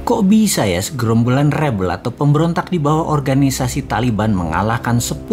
Kok bisa ya segerombolan rebel atau pemberontak di bawah organisasi Taliban mengalahkan 10.000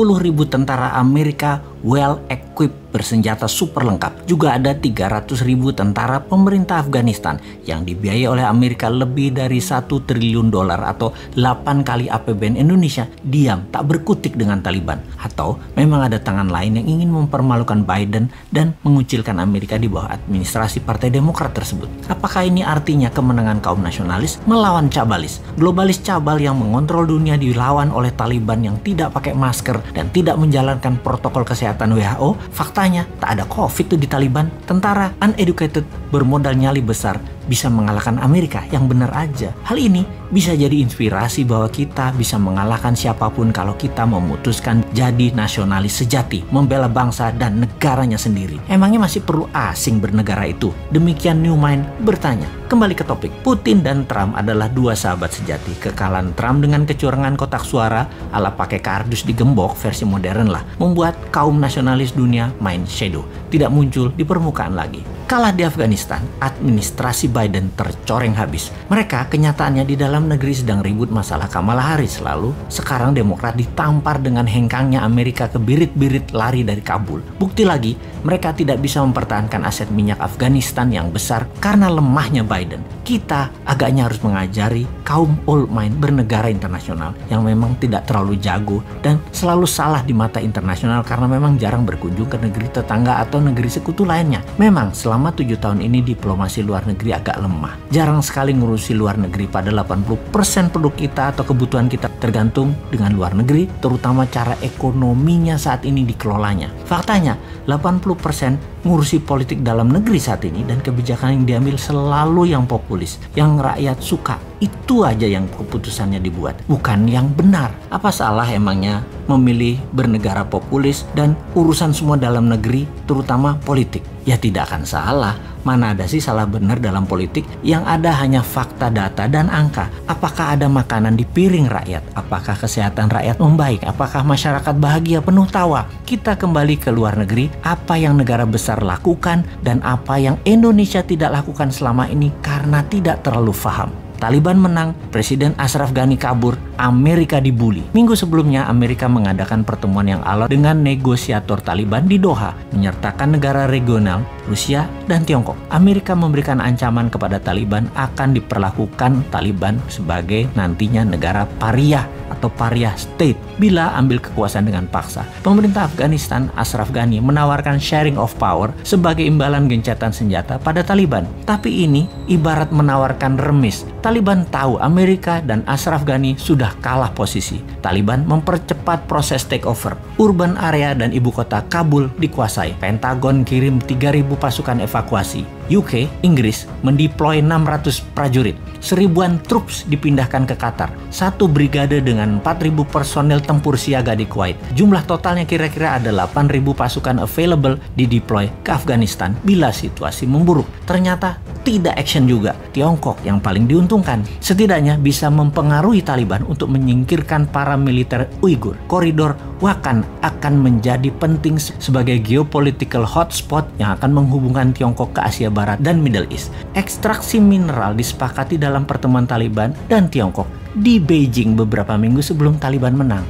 tentara Amerika well-equipped bersenjata super lengkap. Juga ada 300.000 tentara pemerintah Afghanistan yang dibiayai oleh Amerika lebih dari $1 triliun atau 8 kali APBN Indonesia diam tak berkutik dengan Taliban. Atau memang ada tangan lain yang ingin mempermalukan Biden dan mengucilkan Amerika di bawah administrasi Partai Demokrat tersebut. Apakah ini artinya kemenangan kaum nasionalis melawan cabalis? Globalis cabal yang mengontrol dunia dilawan oleh Taliban yang tidak pakai masker dan tidak menjalankan protokol kesehatan WHO. Faktanya tak ada COVID tuh di Taliban. Tentara uneducated bermodal nyali besar bisa mengalahkan Amerika yang benar aja. Hal ini bisa jadi inspirasi bahwa kita bisa mengalahkan siapapun kalau kita memutuskan jadi nasionalis sejati, membela bangsa dan negaranya sendiri. Emangnya masih perlu asing bernegara itu? Demikian New Mind bertanya. Kembali ke topik, Putin dan Trump adalah dua sahabat sejati. Kekalahan Trump dengan kecurangan kotak suara ala pakai kardus digembok versi modern lah, membuat kaum nasionalis dunia main shadow, tidak muncul di permukaan lagi. Kalah di Afghanistan, administrasi Biden tercoreng habis. Mereka kenyataannya di dalam negeri sedang ribut masalah Kamala Harris. Lalu sekarang Demokrat ditampar dengan hengkangnya Amerika ke birit-birit lari dari Kabul. Bukti lagi, mereka tidak bisa mempertahankan aset minyak Afghanistan yang besar karena lemahnya Biden. Kita agaknya harus mengajari kaum old mind bernegara internasional yang memang tidak terlalu jago dan selalu salah di mata internasional karena memang jarang berkunjung ke negeri tetangga atau negeri sekutu lainnya. Memang selama 7 tahun ini diplomasi luar negeri agak lemah. Jarang sekali ngurusi luar negeri, pada 80% produk kita atau kebutuhan kita tergantung dengan luar negeri, terutama cara ekonominya saat ini dikelolanya. Faktanya, 80% ngurusi politik dalam negeri saat ini dan kebijakan yang diambil selalu yang populis, yang rakyat suka. Itu aja yang keputusannya dibuat, bukan yang benar. Apa salah emangnya memilih bernegara populis dan urusan semua dalam negeri, terutama politik? Ya tidak akan salah. Mana ada sih salah benar dalam politik? Yang ada hanya fakta, data, dan angka. Apakah ada makanan di piring rakyat? Apakah kesehatan rakyat membaik? Apakah masyarakat bahagia penuh tawa? Kita kembali ke luar negeri, apa yang negara besar lakukan dan apa yang Indonesia tidak lakukan selama ini karena tidak terlalu paham. Taliban menang, Presiden Ashraf Ghani kabur, Amerika dibully. Minggu sebelumnya, Amerika mengadakan pertemuan yang alot dengan negosiator Taliban di Doha, menyertakan negara regional, Rusia, dan Tiongkok. Amerika memberikan ancaman kepada Taliban akan diperlakukan Taliban sebagai nantinya negara pariah atau pariah state bila ambil kekuasaan dengan paksa. Pemerintah Afghanistan, Ashraf Ghani, menawarkan sharing of power sebagai imbalan gencatan senjata pada Taliban. Tapi ini ibarat menawarkan remis. Taliban tahu Amerika dan Ashraf Ghani sudah kalah posisi. Taliban mempercepat proses takeover. Urban area dan ibu kota Kabul dikuasai. Pentagon kirim 3.000 pasukan evakuasi. UK, Inggris, mendeploy 600 prajurit. 1000-an troops dipindahkan ke Qatar. 1 brigade dengan 4.000 personel tempur siaga di Kuwait. Jumlah totalnya kira-kira ada 8.000 pasukan available dideploy ke Afghanistan bila situasi memburuk. Ternyata tidak action juga. Tiongkok yang paling diuntungkan. Setidaknya bisa mempengaruhi Taliban untuk menyingkirkan para militer Uighur. Koridor Wakhan akan menjadi penting sebagai geopolitical hotspot yang akan menghubungkan Tiongkok ke Asia Barat dan Middle East. Ekstraksi mineral disepakati dalam pertemuan Taliban dan Tiongkok di Beijing beberapa minggu sebelum Taliban menang.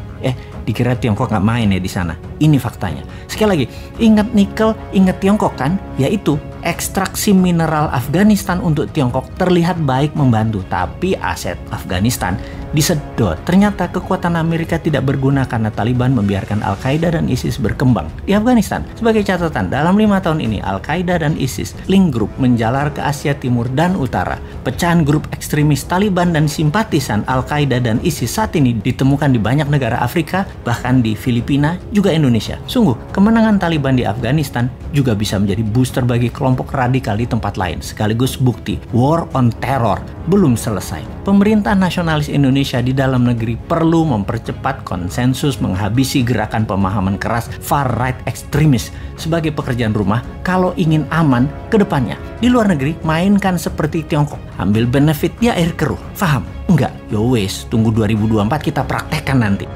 Dikira Tiongkok nggak main ya di sana. Ini faktanya. Sekali lagi, ingat nikel, ingat Tiongkok kan? Yaitu ekstraksi mineral Afghanistan untuk Tiongkok terlihat baik membantu, tapi aset Afghanistan disedot. Ternyata kekuatan Amerika tidak berguna karena Taliban membiarkan Al-Qaeda dan ISIS berkembang di Afghanistan. Sebagai catatan, dalam 5 tahun ini Al-Qaeda dan ISIS link group menjalar ke Asia Timur dan Utara. Pecahan grup ekstremis Taliban dan simpatisan Al-Qaeda dan ISIS saat ini ditemukan di banyak negara Afrika, bahkan di Filipina, juga Indonesia. Sungguh, kemenangan Taliban di Afghanistan juga bisa menjadi booster bagi kelompok radikal di tempat lain, sekaligus bukti war on terror belum selesai. Pemerintah nasionalis Indonesia di dalam negeri perlu mempercepat konsensus menghabisi gerakan pemahaman keras far right ekstremis sebagai pekerjaan rumah kalau ingin aman ke depannya. Di luar negeri, mainkan seperti Tiongkok, ambil benefit di air keruh. Faham? Enggak? Yowes, tunggu 2024 kita praktekkan nanti.